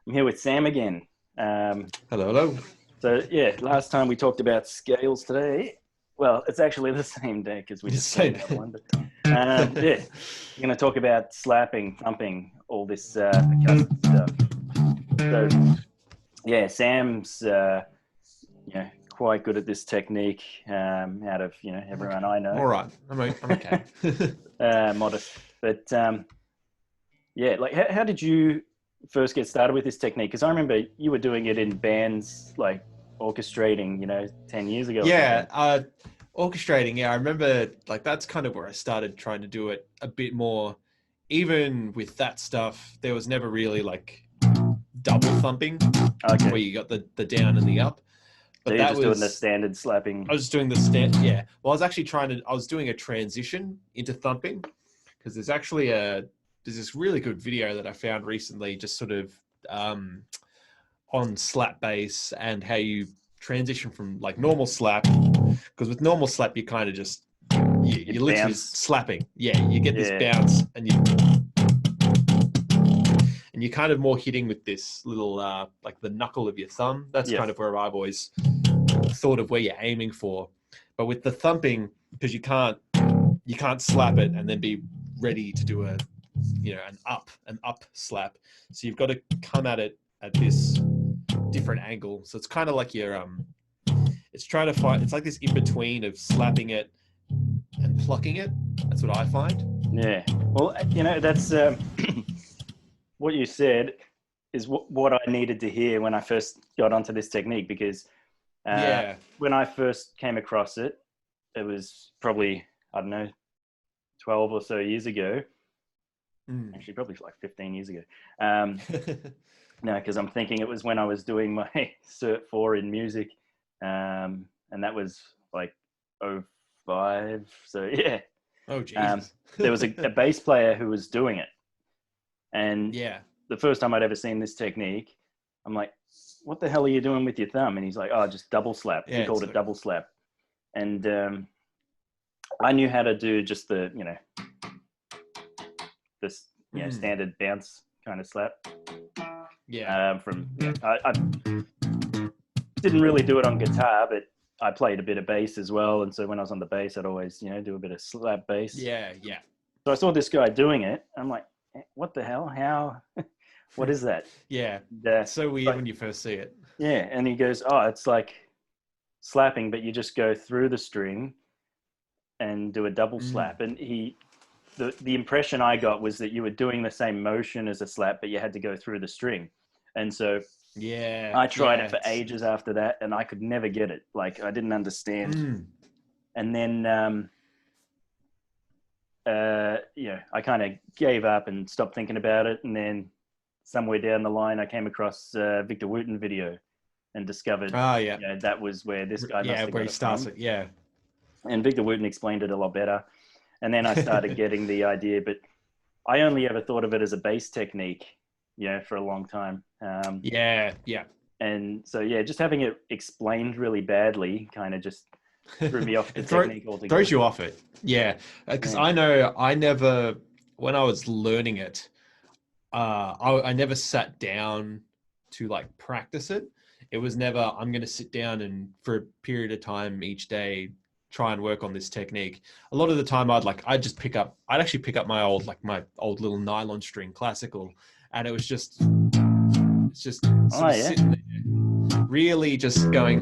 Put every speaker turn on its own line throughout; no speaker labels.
I'm here with Sam again. Um,
Hello, hello.
so yeah, last time we talked about scales today. Well, it's actually the same day because we
Just
just played
saying.
another one. But yeah, we're going to talk about slapping, thumping, all this percussive stuff. So yeah, Sam's quite good at this technique. Out of everyone
Okay.
I
I'm
know,
all right. I'm okay.
modest, but yeah, like how did you first get started with this technique? Because I remember you were doing it in bands, like orchestrating, 10 years ago or
Yeah,
something.
orchestrating. Yeah, I remember like that's kind of where I started trying to do it a bit more. Even with that stuff, there was never really like double thumping where
Okay.
you got the down and the up.
So
But
you're
that
just doing the
was
standard
I
slapping.
was just doing the stand. Yeah. Well, I was actually I was doing a transition into thumping because there's this really good video that I found recently, just sort of um, on slap bass and how you transition from like normal slap, because with normal slap you kind of just
You
you're literally just
bounce.
slapping. Yeah, you get this
Yeah.
bounce and you're kind of more hitting with this little like the knuckle of your thumb. That's
Yep.
kind of where I've always thought of where you're aiming for. But with the thumping, because you can't slap it and then be ready to do a an up slap. So you've got to come at it at this different angle. So it's kind of like you're it's trying to find, it's like this in between of slapping it and plucking it. That's what I find.
Yeah. Well, that's what you said is what I needed to hear when I first got onto this technique because uh,
Yeah.
when I first came across it, it was probably, I don't know, 12 or so years ago.
Mm.
Actually, probably like 15 years ago. Um, no, because I'm thinking it was when I was doing my Cert 4 in music. And that was like '05. So, yeah.
Oh
Um,
Jesus.
there was a bass player who was doing it. And
Yeah.
the first time I'd ever seen this technique, I'm like, what the hell are you doing with your thumb? And he's like, oh, just double slap.
Yeah.
He called
It's
it
like
double slap. And I knew how to do just the, this,
mm.
standard bounce kind of slap.
Yeah.
I didn't really do it on guitar, but I played a bit of bass as well. And so when I was on the bass, I'd always, do a bit of slap bass.
Yeah. Yeah.
So I saw this guy doing it. I'm like, what the hell? How? What is that?
Yeah.
The,
It's so weird
like,
when you first see it.
yeah. And he goes, oh, it's like slapping, but you just go through the string and do a double
Mm.
slap. And the impression I got was that you were doing the same motion as a slap, but you had to go through the string. And so
Yeah.
I tried
Yeah.
it for
It's
ages after that, and I could never get it. Like I didn't understand.
mm.
And then, I kind of gave up and stopped thinking about it. And then somewhere down the line, I came across Victor Wooten video and discovered,
Oh yeah.
that was where this guy must
Yeah.
have
Where
got
he
it
starts
from.
it. Yeah.
And Victor Wooten explained it a lot better. And then I started getting the idea, but I only ever thought of it as a bass technique, for a long time.
Yeah. Yeah.
And so, yeah, just having it explained really badly kind of just threw me off the
It
technique
throws
altogether.
you off it. Yeah, because
Yeah.
I know I never, when I was learning it, I never sat down to like practice it. It was never, I'm going to sit down and for a period of time each day try and work on this technique. A lot of the time I'd actually pick up my old little nylon string classical, and it's just
Oh,
sort of
yeah.
sitting there, really just going,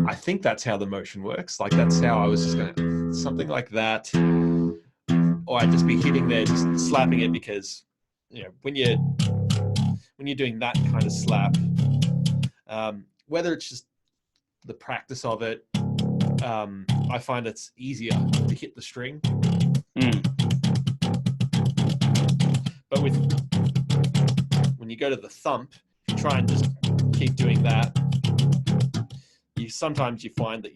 I think that's how the motion works. Like that's how I was just going something like that, or I'd just be hitting there, just slapping it because when you're doing that kind of slap, whether it's just the practice of it, I find it's easier to hit the string.
Mm.
But when you go to the thump, if you try and just keep doing that, you find that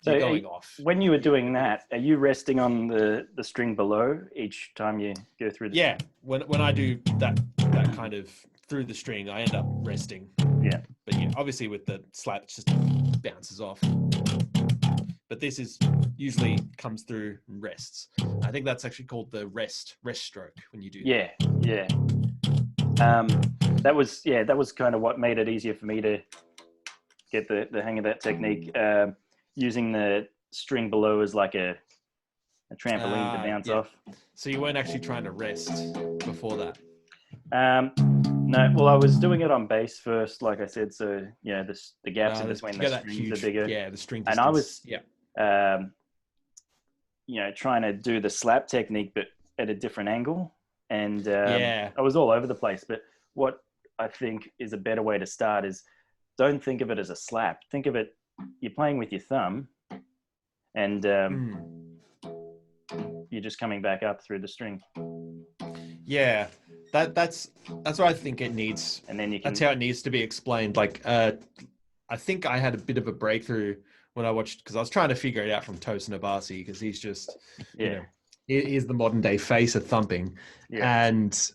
So
you're going off.
when you were doing that, are you resting on the string below each time you go through the
Yeah,
string?
when I do that kind of through the string, I end up resting.
Yeah.
But yeah, obviously with the slap, it just bounces off. But this is usually comes through and rests. I think that's actually called the rest stroke when you do that.
Yeah. Yeah. Um, that was kind of what made it easier for me to get the hang of that technique. Using the string below as like a trampoline to bounce off.
So you weren't actually trying to rest before that?
No, well, I was doing it on bass first, like I said. So the gaps in between the strings are bigger.
Yeah, the string
distance. And I was trying to do the slap technique, but at a different angle. And I was all over the place. But what I think is a better way to start is don't think of it as a slap. Think of it, you're playing with your thumb, and you're just coming back up through the string.
Yeah, that's what I think it needs. And then that's how it needs to be explained. Like, I think I had a bit of a breakthrough when I watched, because I was trying to figure it out from Tosin Abasi, because he's just, he's the modern day face of thumping. Yeah. And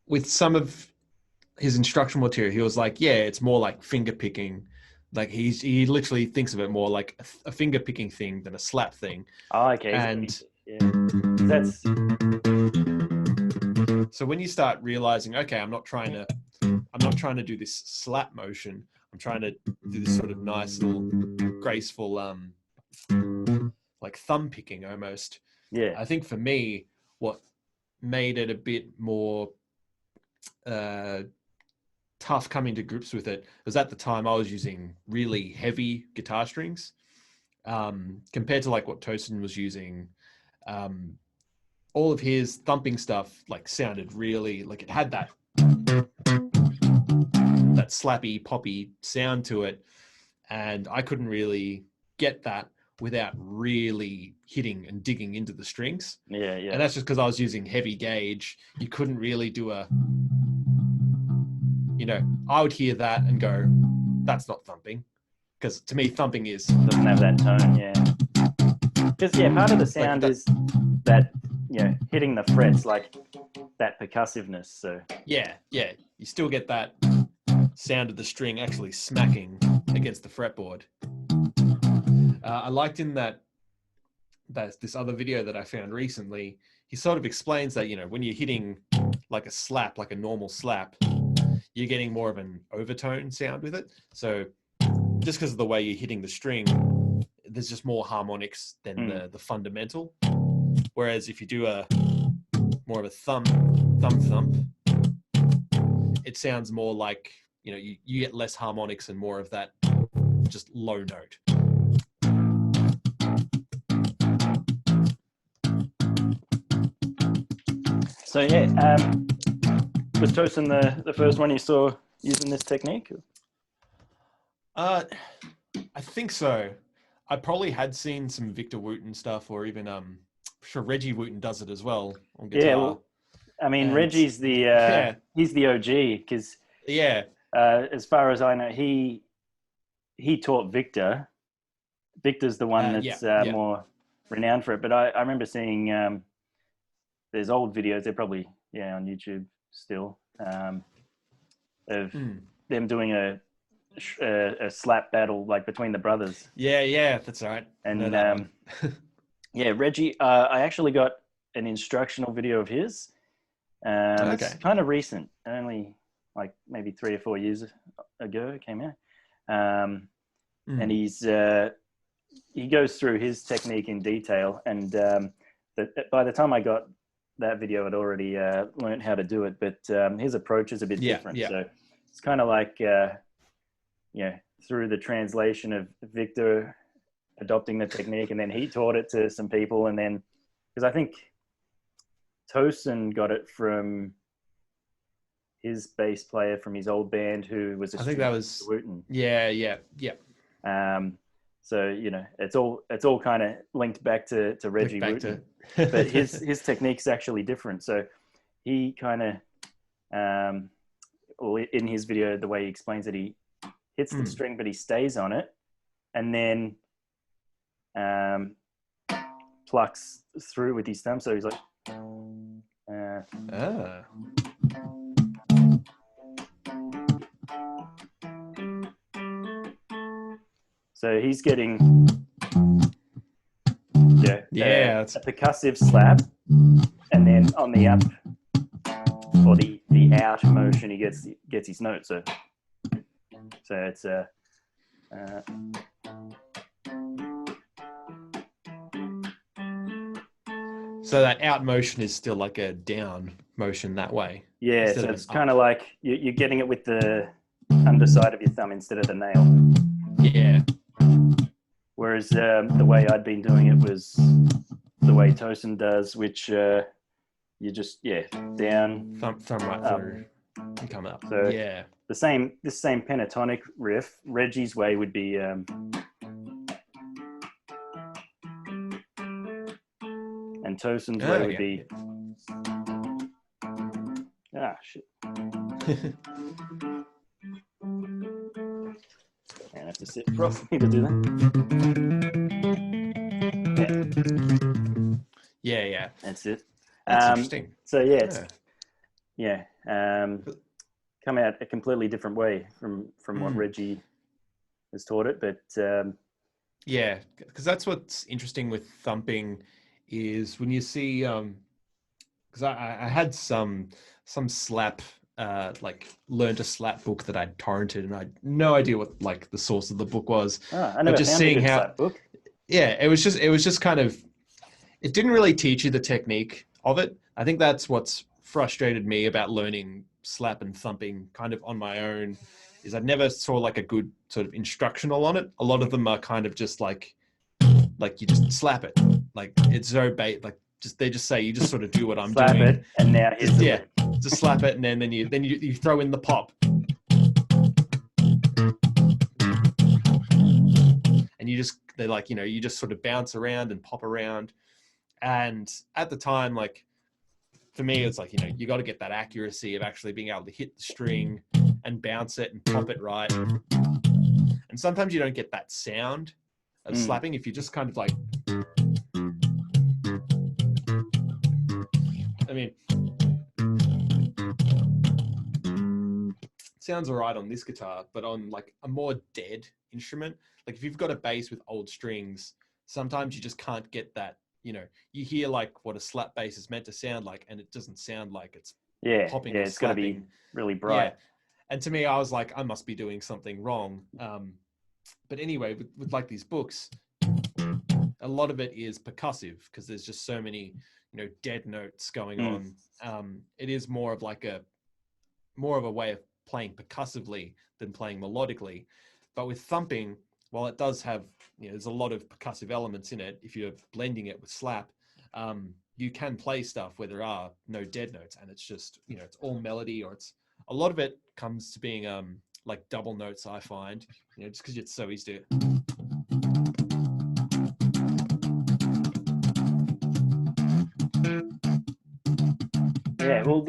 with some of his instructional material, he was like, it's more like finger picking. Like he literally thinks of it more like a finger picking thing than a slap thing.
Oh, okay. And that's
so when you start realizing, okay, I'm not trying to do this slap motion. I'm trying to do this sort of nice little graceful, like thumb picking almost.
Yeah.
I think for me, what made it a bit more tough coming to grips with it was at the time I was using really heavy guitar strings, compared to like what Tosin was using. All of his thumping stuff like sounded really like it had that slappy poppy sound to it, and I couldn't really get that without really hitting and digging into the strings.
Yeah.
And that's just because I was using heavy gauge. You couldn't really do I would hear that and go, that's not thumping, because to me thumping doesn't
have that tone. Because part of the sound is that hitting the frets, like that percussiveness. So
you still get that sound of the string actually smacking against the fretboard. I liked in that this other video that I found recently, he sort of explains that when you're hitting like a slap, like a normal slap, you're getting more of an overtone sound with it. So just because of the way you're hitting the string, there's just more harmonics than the fundamental. Whereas if you do more of a thump, it sounds more like, you get less harmonics and more of that just low note.
So was Tosin the first one you saw using this technique?
I think so. I probably had seen some Victor Wooten stuff, or even sure Reggie Wooten does it as well on guitar.
Yeah, well, I mean, Reggie's he's the OG, because as far as I know, he taught Victor. Victor's the one that's more renowned for it. But I remember seeing there's old videos. They're probably on YouTube still, of them doing a slap battle like between the brothers.
Yeah, that's right.
And Reggie, I actually got an instructional video of his. It's kind of recent, only like maybe 3 or 4 years ago it came out. And he goes through his technique in detail, and by the time I got that video, I'd already learned how to do it, but his approach is a bit different. So it's kind of like through the translation of Victor adopting the technique, and then he taught it to some people, and then because I think Tosin got it from his bass player from his old band, who was
I think that was
Wooten.
Yeah.
So it's all kind of linked back to Reggie Wooten, but his technique's actually different. So he kind of, in his video, the way he explains it, he hits the string, but he stays on it, and then plucks through with his thumb. So he's like, So he's getting a percussive slap, and then on the up, or the the out motion he gets his note. So it's a
So that out motion is still like a down motion that way.
Yeah, so it's kind of like you're getting it with the underside of your thumb instead of the nail.
Yeah.
Whereas the way I'd been doing it was the way Tosin does, which you just down,
thumb right through, and come up.
So
yeah,
this same pentatonic riff. Reggie's way would be. And Tosin's way would be. Ah, shit. I have to sit properly to do that.
Yeah.
That's it.
That's interesting.
So come out a completely different way from what Reggie has taught it, but
yeah, because that's what's interesting with thumping is when you see because I had some slap like learn to slap book that I'd torrented, and I had no idea what like the source of the book was.
I never
just
found
seeing
a good
how
slap book.
Yeah, it was just kind of, it didn't really teach you the technique of it. I think that's what's frustrated me about learning slap and thumping kind of on my own, is I never saw like a good sort of instructional on it. A lot of them are kind of just like you just slap it. Like it's so they just say you just sort of do what I'm
slap
doing.
It, and now here's
just slap it, and then you throw in the pop. And you just sort of bounce around and pop around. And at the time, like for me, it's like, you got to get that accuracy of actually being able to hit the string and bounce it and pop it right. And sometimes you don't get that sound of slapping if you just kind of like, I mean, it sounds all right on this guitar, but on like a more dead instrument, like if you've got a bass with old strings, sometimes you just can't get that, you hear like what a slap bass is meant to sound like, and it doesn't sound like it's popping or
it's got to be really bright.
Yeah. And to me, I was like, I must be doing something wrong. But anyway, with like these books, a lot of it is percussive because there's just so many, dead notes going on. It is more of a way of playing percussively than playing melodically. But with thumping, while it does have, there's a lot of percussive elements in it, if you're blending it with slap, you can play stuff where there are no dead notes, and it's just, it's all melody, or it's a lot of it comes to being like double notes, I find, just because it's so easy to.
Yeah, well,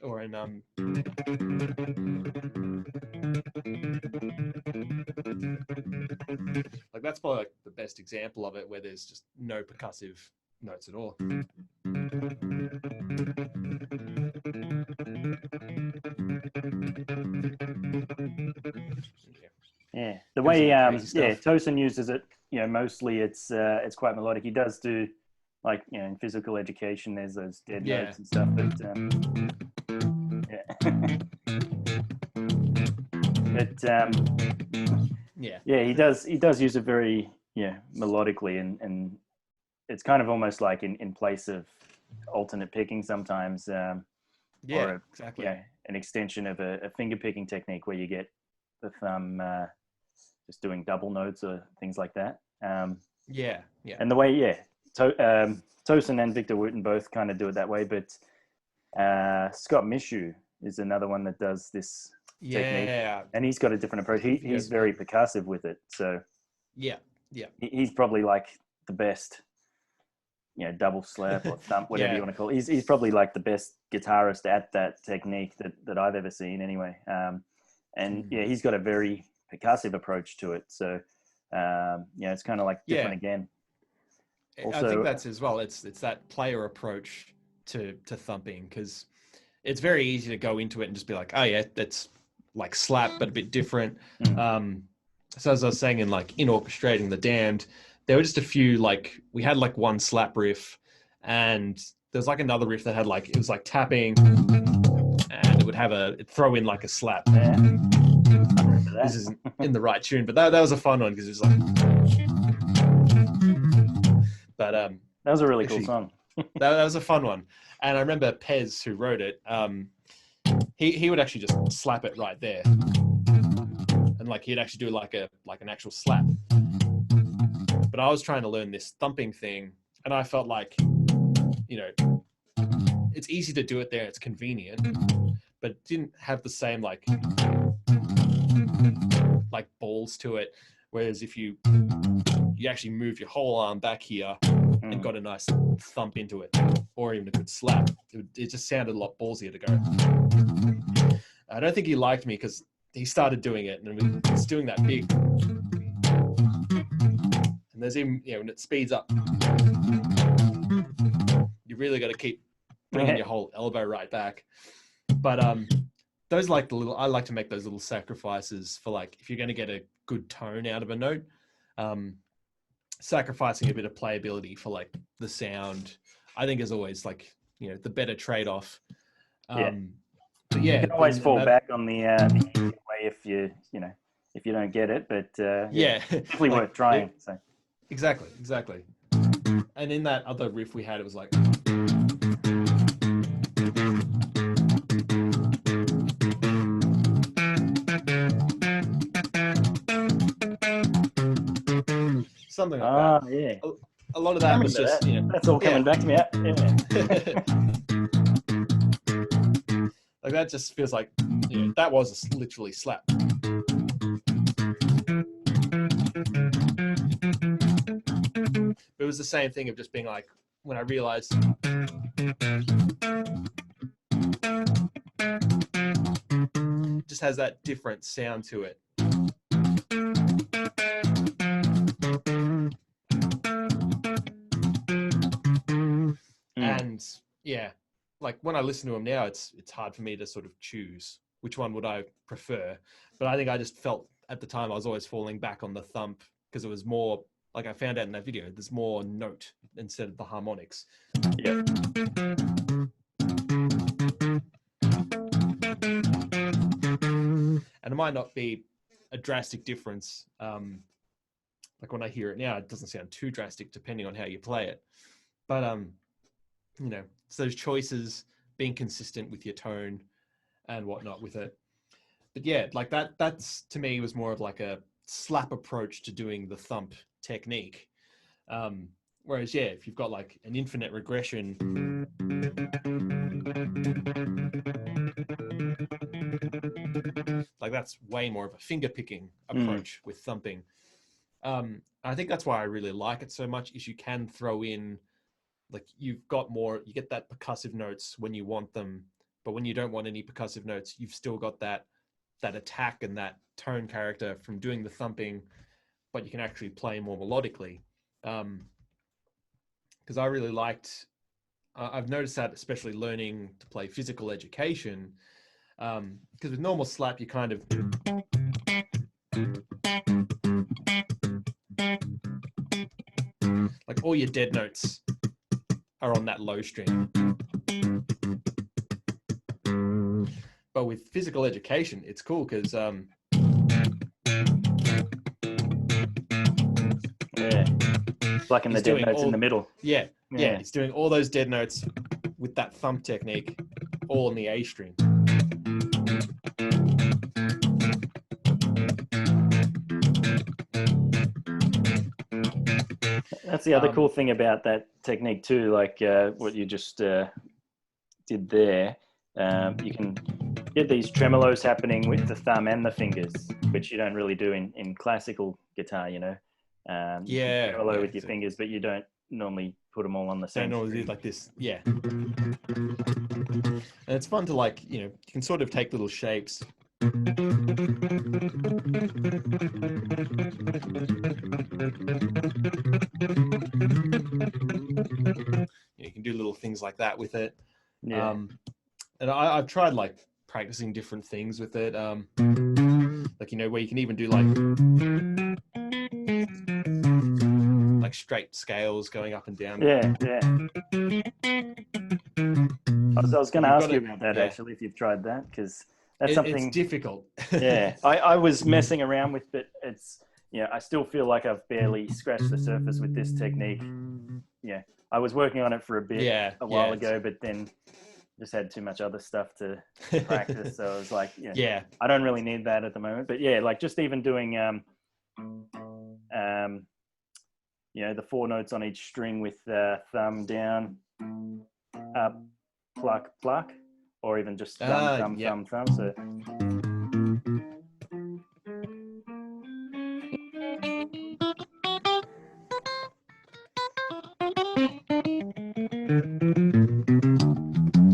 or in like that's probably like the best example of it, where there's just no percussive notes at all.
Yeah, the way Tosin uses it, mostly it's quite melodic. He does do, like, in physical education, there's those dead notes and stuff, but he does use it very melodically, and it's kind of almost like in place of alternate picking sometimes,
exactly,
an extension of a finger picking technique where you get the thumb just doing double notes or things like that. And the way Tosin and Victor Wooten both kind of do it that way, but Scott Mishu is another one that does this technique, and he's got a different approach. He's very percussive with it, so he's probably like the best, double slap or thump, whatever you want to call it. He's probably like the best guitarist at that technique that I've ever seen, anyway. And he's got a very percussive approach to it, so it's kind of like different again.
Also, I think that's as well. It's that player approach to thumping, because it's very easy to go into it and just be like, oh yeah, that's like slap but a bit different. So as I was saying, in Orchestrating the Damned, there were just a few, like we had like one slap riff, and there's like another riff that had like, it was like tapping, and it would have it'd throw in like a slap.
Yeah. I remember that.
This isn't in the right tune, but that was a fun one because it was like. But
That was a really
actually,
cool song.
that was a fun one, and I remember Pez, who wrote it. He would actually just slap it right there, and like he'd actually do like an actual slap. But I was trying to learn this thumping thing, and I felt like, you know, it's easy to do it there, it's convenient, but it didn't have the same like balls to it. Whereas if you actually move your whole arm back here and got a nice thump into it, or even a good slap, it just sounded a lot ballsier to go. I don't think he liked me because he started doing it, and he's doing that big. And there's even, when it speeds up, you really got to keep bringing your whole elbow right back. But those I like to make those little sacrifices for, like, if you're going to get a good tone out of a note, sacrificing a bit of playability for like the sound, I think is always like, the better trade-off. But yeah,
you can always fall back on the easy way if you don't get it, but definitely
like,
worth trying. So
exactly. And in that other riff we had, it was like something like that.
Yeah.
A lot of that was just
that's all coming back to me.
Like that just feels like that was literally slap. But it was the same thing of just being like, when I realized it just has that different sound to it. And like when I listen to them now, it's hard for me to sort of choose which one would I prefer. But I think I just felt at the time I was always falling back on the thump because it was more, like I found out in that video, there's more note instead of the harmonics.
Yeah.
And it might not be a drastic difference. Like when I hear it now, it doesn't sound too drastic depending on how you play it. But it's those choices, being consistent with your tone and whatnot with it. But yeah, like that's to me was more of like a slap approach to doing the thump technique. Whereas if you've got like an infinite regression, like that's way more of a finger picking approach with thumping. I think that's why I really like it so much, is you can throw in, like, you get that percussive notes when you want them, but when you don't want any percussive notes, you've still got that attack and that tone character from doing the thumping, but you can actually play more melodically. Because I really liked, I've noticed that, especially learning to play physical education, because with normal slap, you kind of like all your dead notes are on that low string. But with physical education, it's cool because
plucking the dead notes in the middle.
Yeah, it's doing all those dead notes with that thump technique, all on the A string.
That's the other cool thing about that technique too, like what you just did there. You can get these tremolos happening with the thumb and the fingers, which you don't really do in classical guitar, you can tremolo with your fingers, but you don't normally put them all on the same.
Don't normally do like this, And it's fun to, like, you can sort of take little shapes. You can do little things like that with it. And I've tried like practicing different things with it. Like, where you can even do like straight scales going up and down.
I was going to
You've
ask
got
you
to-
about that
yeah.
actually, if you've tried that, because that's
It's
something.
difficult.
Yeah, I was messing around with, but it's I still feel like I've barely scratched the surface with this technique. Yeah, I was working on it for a bit a while ago, but then just had too much other stuff to practice. So I was like,
Yeah.
I don't really need that at the moment. But yeah, like just even doing the 4 notes on each string with thumb down, up, pluck, pluck, or even just thumb, thumb, thumb. So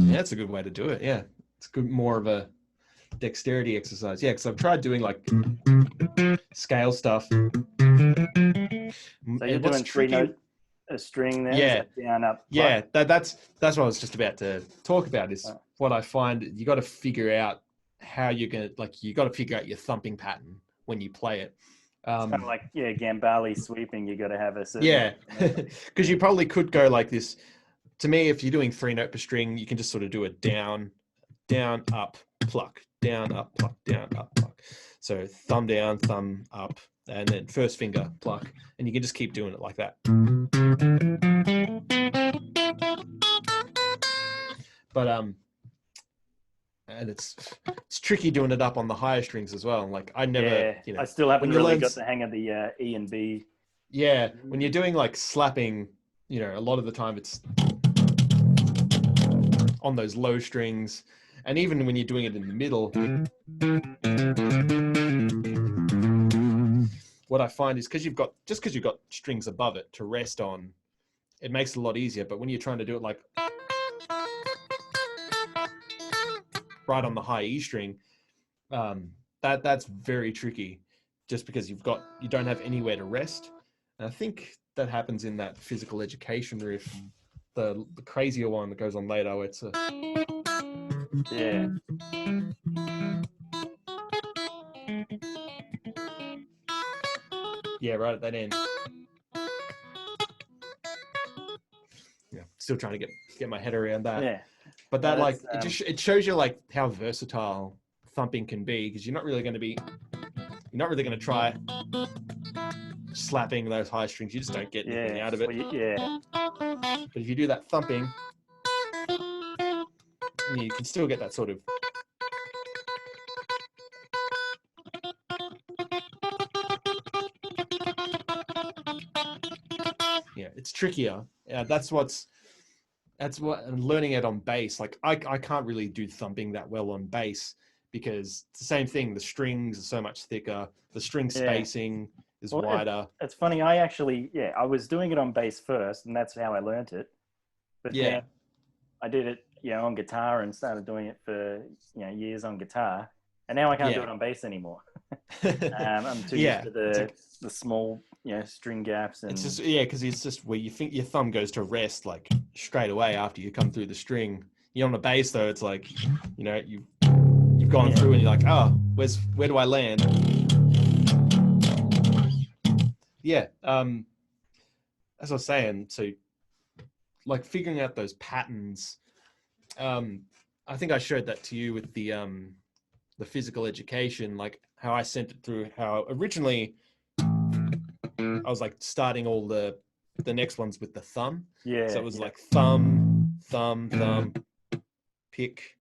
Yeah, that's a good way to do it. Yeah, it's good, more of a dexterity exercise. Yeah, because I've tried doing like scale stuff.
so you're doing 3 note a string there.
Yeah,
Is that down, up, pluck?
yeah. That's what I was just about to talk about. Is what I find you got to figure out how you're gonna you got to figure out your thumping pattern when you play it.
It's kind of like Gambale sweeping. You got to have a certain.
Yeah, because you probably could go like this. To me, if you're doing 3 note per string, you can just sort of do a down, down, up, pluck, down, up, pluck, down, up, pluck. So thumb down, thumb up, and then first finger pluck, and you can just keep doing it like that. But and it's tricky doing it up on the higher strings as well. Like I never,
I still haven't really got the hang of the E and B.
Yeah, when you're doing like slapping, a lot of the time it's on those low strings, and even when you're doing it in the middle, what I find is because you've got strings above it to rest on, it makes it a lot easier. But when you're trying to do it like right on the high E string, that's very tricky, just because you don't have anywhere to rest. And I think that happens in that physical education riff, the crazier one that goes on later, where it's right at that end. Yeah, still trying to get my head around that.
Yeah,
but that it shows you like how versatile thumping can be, because you're not really going to try slapping those high strings. You just don't get anything out of it. But if you do that thumping, you can still get that sort of it's trickier. That's what I'm learning it on bass. Like I can't really do thumping that well on bass, because it's the same thing. The strings are so much thicker. The string spacing is wider.
It's funny. I was doing it on bass first, and that's how I learned it. But then I did it, on guitar, and started doing it for years on guitar, and now I can't do it on bass anymore. I'm too used to the small string gaps, and
it's just because it's just where you think your thumb goes to rest like straight away after you come through the string. On the bass though, it's like you've gone through and you're like, where do I land? As I was saying, so like figuring out those patterns, I think I showed that to you with the physical education, like how I sent it through, how originally I was like starting all the next ones with the thumb. So it was like thumb, thumb, thumb, pick.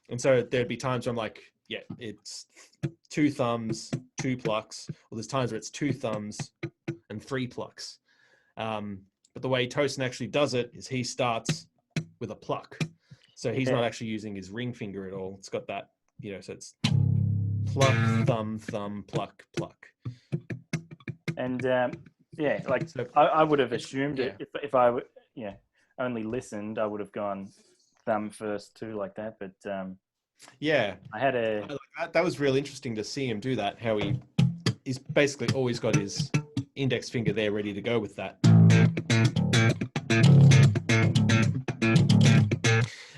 And so there'd be times where I'm like, it's 2 thumbs, 2 plucks. Or there's times where it's 2 thumbs and 3 plucks. But the way Tosin actually does it is he starts with a pluck. So he's not actually using his ring finger at all. It's got that, so it's pluck, thumb, thumb, pluck, pluck.
And I would have assumed it if I only listened, I would have gone thumb first too, like that. But I had
that was really interesting to see him do that. How he's basically always got his index finger there ready to go with that.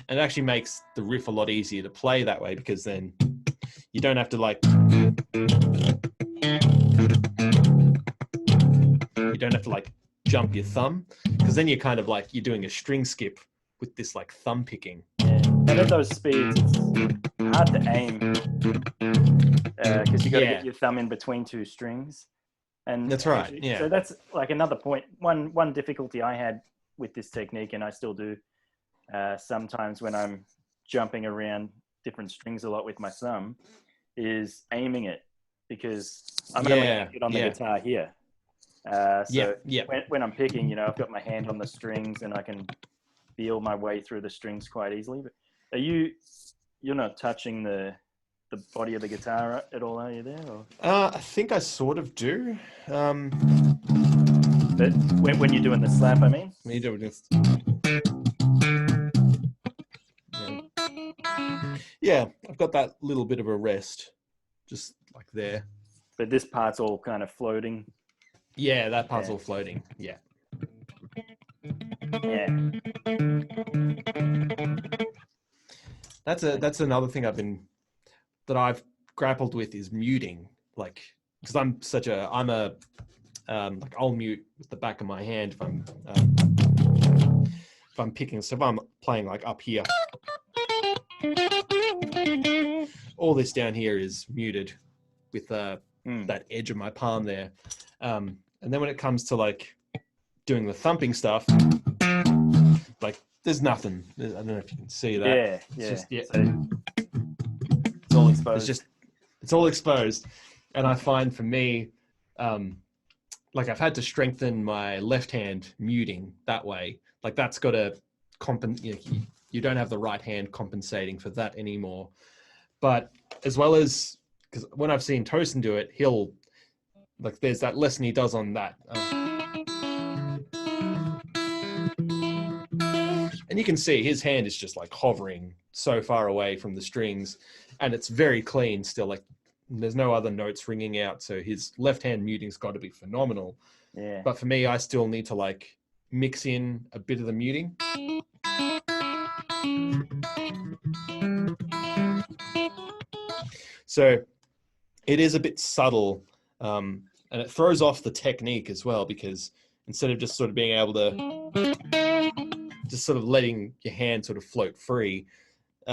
And it actually makes the riff a lot easier to play that way, because then you don't have to jump your thumb, because then you're kind of like you're doing a string skip with this like thumb picking.
Yeah. And at those speeds, it's hard to aim because you got to get your thumb in between two strings. And
that's right. Yeah.
So that's like another point. One difficulty I had with this technique, and I still do sometimes when I'm jumping around different strings a lot with my thumb, is aiming it, because I'm only going to get on the guitar here. When I'm picking, I've got my hand on the strings and I can feel my way through the strings quite easily. But you're not touching the body of the guitar at all, are you there? Or?
I think I sort of do.
But when you're doing the slap, I mean?
When you're doing this. Yeah, I've got that little bit of a rest, just like there.
But this part's all kind of floating.
Yeah, that part's all floating. Yeah.
Yeah.
That's another thing I've grappled with is muting, like, because I'll mute with the back of my hand if I'm picking. So if I'm playing like up here, all this down here is muted with that edge of my palm there. And then when it comes to like doing the thumping stuff, like there's nothing. I don't know if you can see that.
So it's all exposed.
It's all exposed. And I find for me, like I've had to strengthen my left hand muting that way. Like that's got to you don't have the right hand compensating for that anymore. But as well as, because when I've seen Tosin do it, he'll, like there's that lesson he does on that. And you can see his hand is just like hovering so far away from the strings, and it's very clean still. Like there's no other notes ringing out. So his left hand muting's got to be phenomenal.
Yeah.
But for me, I still need to like mix in a bit of the muting. So it is a bit subtle, and it throws off the technique as well, because instead of just sort of being able to just sort of letting your hand sort of float free,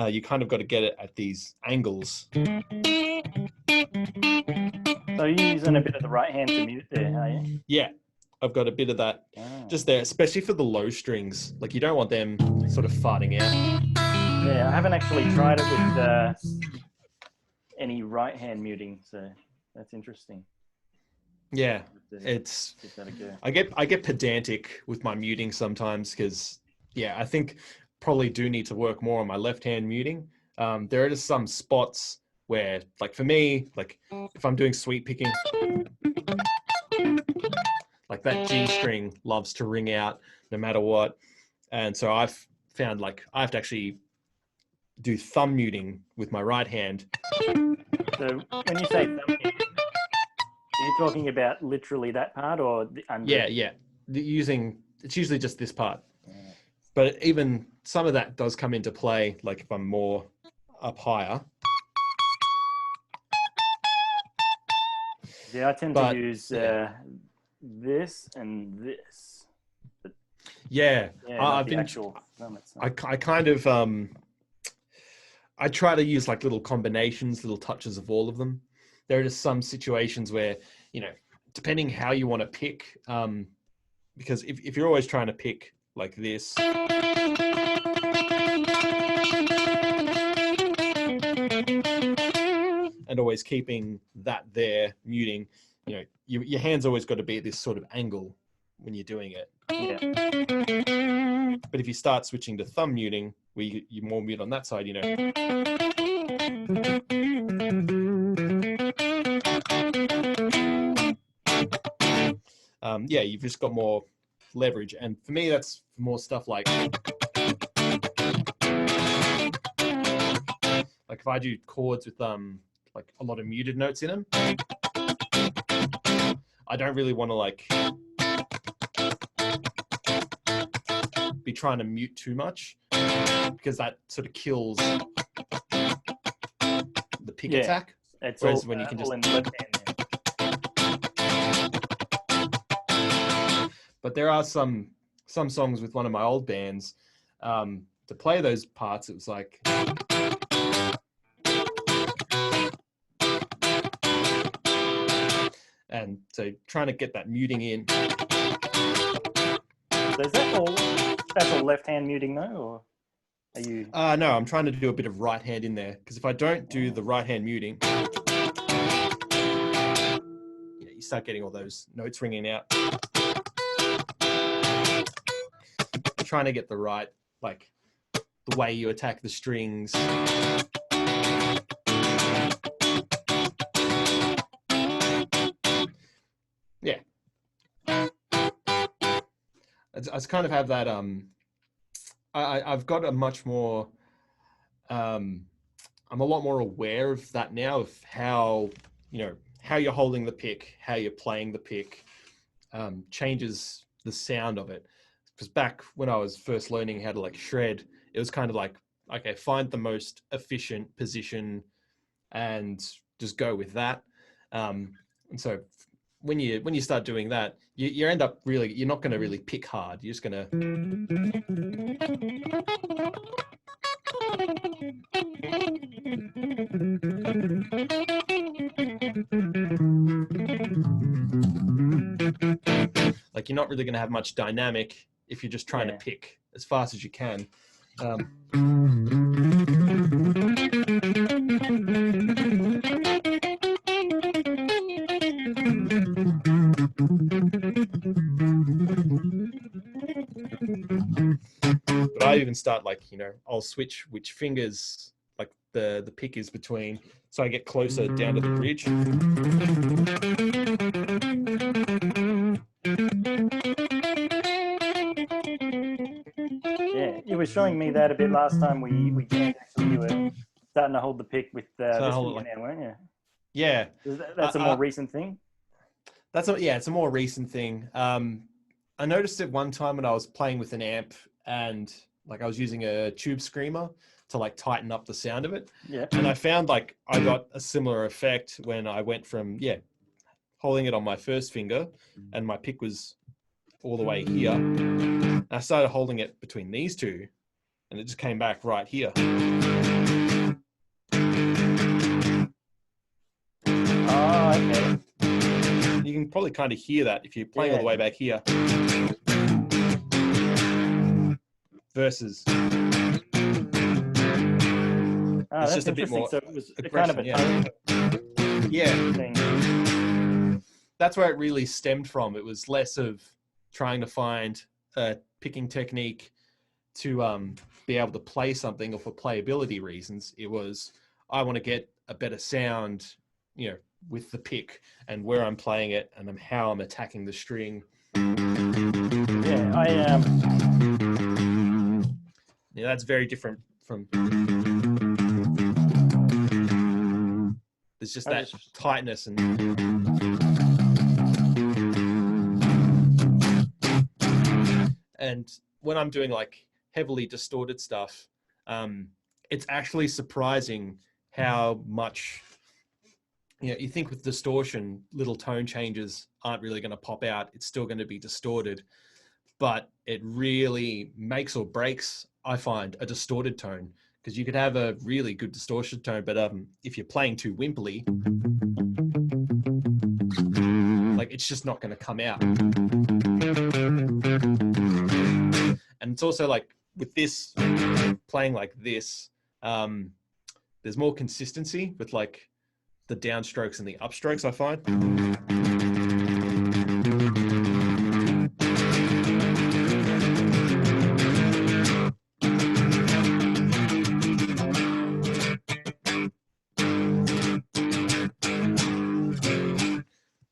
you kind of got to get it at these angles.
So you're using a bit of the right hand to mute there, are you?
Yeah, I've got a bit of that just there, especially for the low strings. Like you don't want them sort of farting out.
Yeah, I haven't actually tried it with any right hand muting, so that's interesting.
Yeah, it's I get pedantic with my muting sometimes, because I think probably do need to work more on my left hand muting. There are just some spots where, like for me, like if I'm doing sweep picking, like that G string loves to ring out no matter what, and so I've found like I have to actually do thumb muting with my right hand.
So when you say thumb muting, are you talking about literally that part or the under?
Yeah. It's usually just this part. But even some of that does come into play, like if I'm more up higher.
Yeah, I tend to use this and this. But
I've been
actual thumb itself.
I kind of I try to use like little combinations, little touches of all of them. There are just some situations where, depending how you want to pick, because if you're always trying to pick like this, and always keeping that there, muting, your hand's always got to be at this sort of angle when you're doing it.
Yeah.
But if you start switching to thumb muting, where you more mute on that side, you've just got more leverage. And for me, that's more stuff like if I do chords with like a lot of muted notes in them, I don't really want to like be trying to mute too much, because that sort of kills the pick attack.
It's
whereas
all,
when you can just
all in the left hand.
But there are some songs with one of my old bands. To play those parts, it was like. And so trying to get that muting in.
So is that all? That's all left-hand muting though, or are you?
No, I'm trying to do a bit of right hand in there because if I don't do the right hand muting, you start getting all those notes ringing out. Trying to get the right, like the way you attack the strings. Yeah. I kind of have that. I've got a much more. I'm a lot more aware of that now, of how how you're holding the pick, how you're playing the pick, changes the sound of it. Because back when I was first learning how to like shred, it was kind of like, okay, find the most efficient position and just go with that. And so when you start doing that, you end up really, you're not going to really pick hard. You're just going to. Like you're not really going to have much dynamic if you're just trying to pick as fast as you can. But I even start like, I'll switch which fingers like the pick is between, so I get closer down to the bridge.
Yeah, you were showing me that a bit last time we jammed. Actually, you were starting to hold the pick with this finger now, weren't you?
Yeah,
That's a more recent thing.
It's a more recent thing. I noticed it one time when I was playing with an amp and like I was using a tube screamer to like tighten up the sound of it.
Yeah.
And I found like I got a similar effect when I went from holding it on my first finger and my pick was all the way here. And I started holding it between these two and it just came back right here.
Oh, okay.
You can probably kind of hear that if you're playing all the way back here. Versus it's just a bit more
so it was
aggression,
kind of a tone
thing. That's where it really stemmed from. It was less of trying to find a picking technique to be able to play something or for playability reasons. It was, I want to get a better sound, with the pick and where I'm playing it and how I'm attacking the string. Yeah, that's very different from. There's just that tightness and when I'm doing like heavily distorted stuff, it's actually surprising how much. You think with distortion, little tone changes aren't really going to pop out. It's still going to be distorted, but it really makes or breaks, I find, a distorted tone, because you could have a really good distortion tone, but if you're playing too wimpily, like it's just not going to come out. And it's also like with this, playing like this, there's more consistency with like the downstrokes and the upstrokes, I find.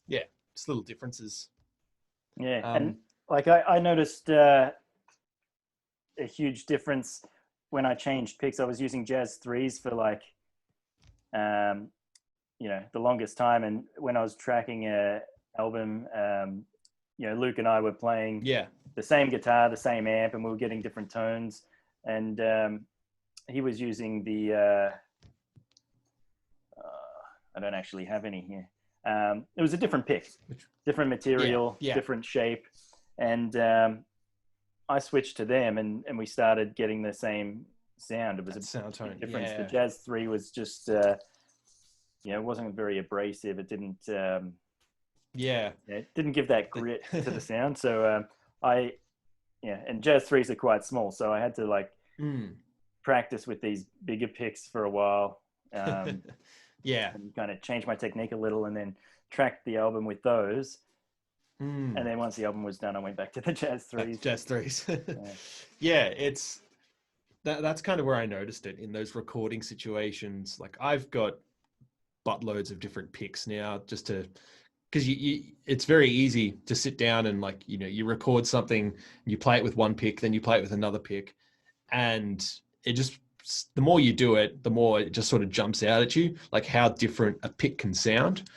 Yeah, just little differences.
Yeah, and like I noticed a huge difference when I changed picks. I was using Jazz 3s for like the longest time, and when I was tracking a album, Luke and I were playing the same guitar, the same amp, and we were getting different tones, and he was using the I don't actually have any here. It was a different pick, different material, different shape, and I switched to them, and we started getting the same sound. It was a
sound tone
difference.
Yeah.
The Jazz 3 was just it wasn't very abrasive. It didn't it didn't give that grit to the sound. So and Jazz 3s are quite small, so I had to like practice with these bigger picks for a while. And kind of change my technique a little, and then track the album with those. And then once the album was done, I went back to the Jazz 3s.
Jazz 3s. Yeah, it's that's kind of where I noticed it in those recording situations. Like I've got buttloads of different picks now, just to because it's very easy to sit down and like you record something, you play it with one pick, then you play it with another pick, and it just the more you do it, the more it just sort of jumps out at you, like how different a pick can sound.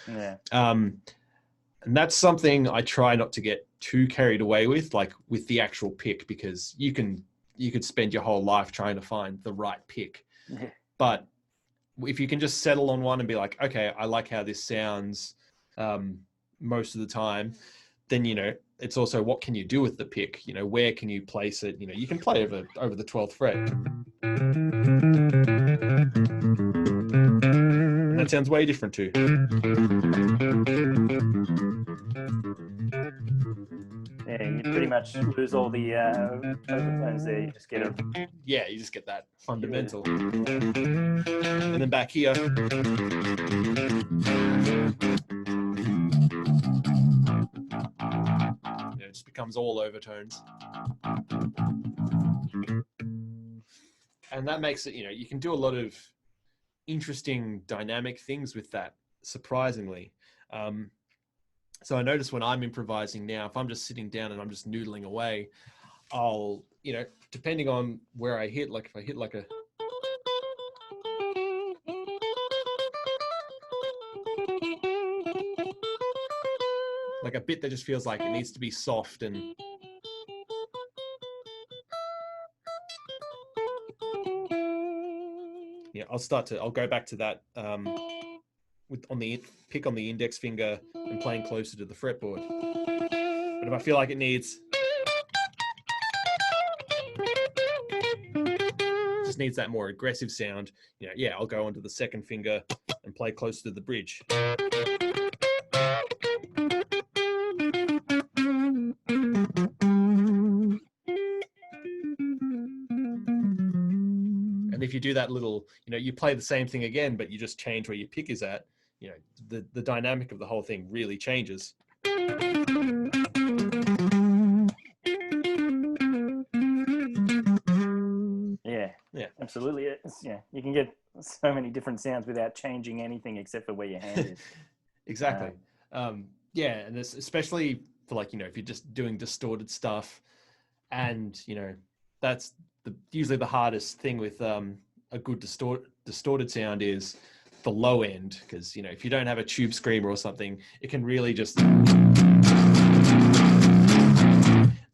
And that's something I try not to get too carried away with, like with the actual pick, because you could spend your whole life trying to find the right pick. But if you can just settle on one and be like, okay, I like how this sounds most of the time, then it's also what can you do with the pick? Where can you place it? You can play over the 12th fret. And that sounds way different too.
Yeah, you pretty much lose all the overtones there. You just get
you just get that fundamental. And then back here, it just becomes all overtones. And that makes it, you can do a lot of interesting dynamic things with that, surprisingly. So I notice when I'm improvising now, if I'm just sitting down and I'm just noodling away, I'll, depending on where I hit, like if I hit like a bit that just feels like it needs to be soft, and I'll go back to that on the pick on the index finger and playing closer to the fretboard. But if I feel like it needs that more aggressive sound, I'll go onto the second finger and play closer to the bridge. And if you do that little, you play the same thing again, but you just change where your pick is at, the dynamic of the whole thing really changes.
Yeah, absolutely. You can get so many different sounds without changing anything except for where your hand is.
Exactly. And this, especially for like, if you're just doing distorted stuff, and, that's usually the hardest thing with a good distorted sound is the low end, because if you don't have a tube screamer or something, it can really just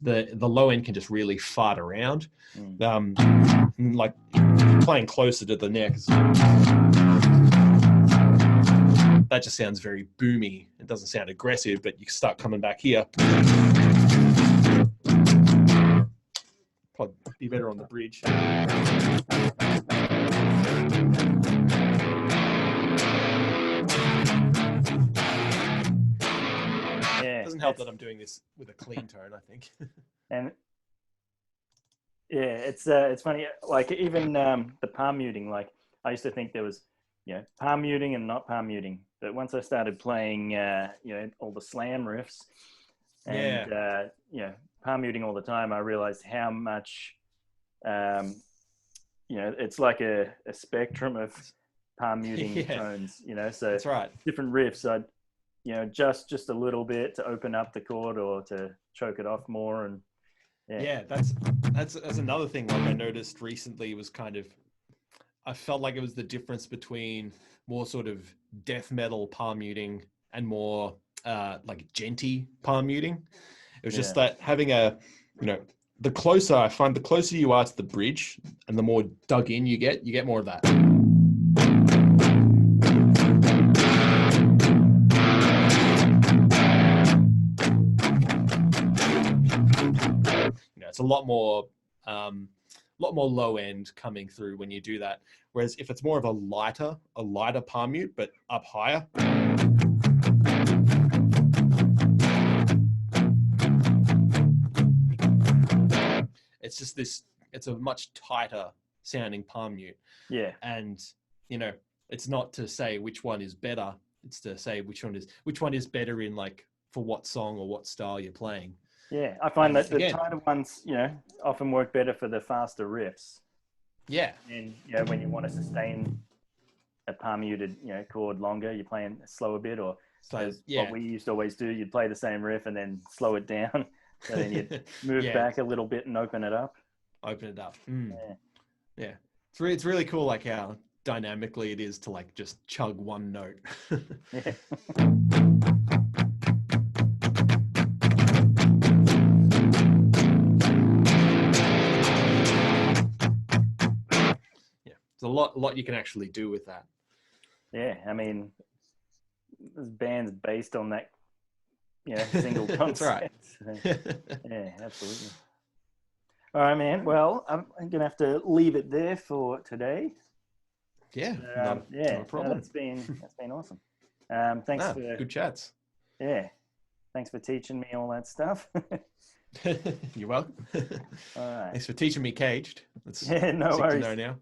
the low end can just really fart around. Like playing closer to the neck, that just sounds very boomy. It doesn't sound aggressive, but you start coming back here, probably be better on the bridge. It doesn't help that I'm doing this with a clean tone, I think.
And it's funny, like even the palm muting, like I used to think there was palm muting and not palm muting, but once I started playing all the slam riffs and palm muting all the time, I realized how much it's like a spectrum of palm muting tones, so
that's right.
Different riffs I'd just a little bit to open up the chord or to choke it off more. And
that's another thing like I noticed recently was kind of, I felt like it was the difference between more sort of death metal palm muting and more like djenty palm muting. It was just that having a, the closer you are to the bridge and the more dug in you get more of that. it's a lot more low end coming through when you do that. Whereas if it's more of a lighter palm mute, but up higher. It's just this, it's a much tighter sounding palm mute.
Yeah.
And, you know, it's not to say which one is better. It's to say which one is better in like for what song or what style you're playing.
Yeah. I find that the tighter ones, you know, often work better for the faster riffs.
Yeah.
And, you know, when you want to sustain a palm muted, you know, chord longer, you're playing a slower bit, or what we used to always do, you'd play the same riff and then slow it down. So then you'd move back a little bit and open it up.
Yeah. It's really cool, like how dynamically it is to like just chug one note.
Yeah.
There's a lot you can actually do with that.
Yeah, I mean, there's bands based on that, you know, single concept.
That's right.
Yeah, absolutely. All right, man. Well, I'm gonna have to leave it there for today.
Yeah, not a problem.
That's been awesome. Thanks for
good chats.
Yeah, thanks for teaching me all that stuff.
You're welcome.
All right.
Thanks for teaching me Caged.
No worries.
To know now.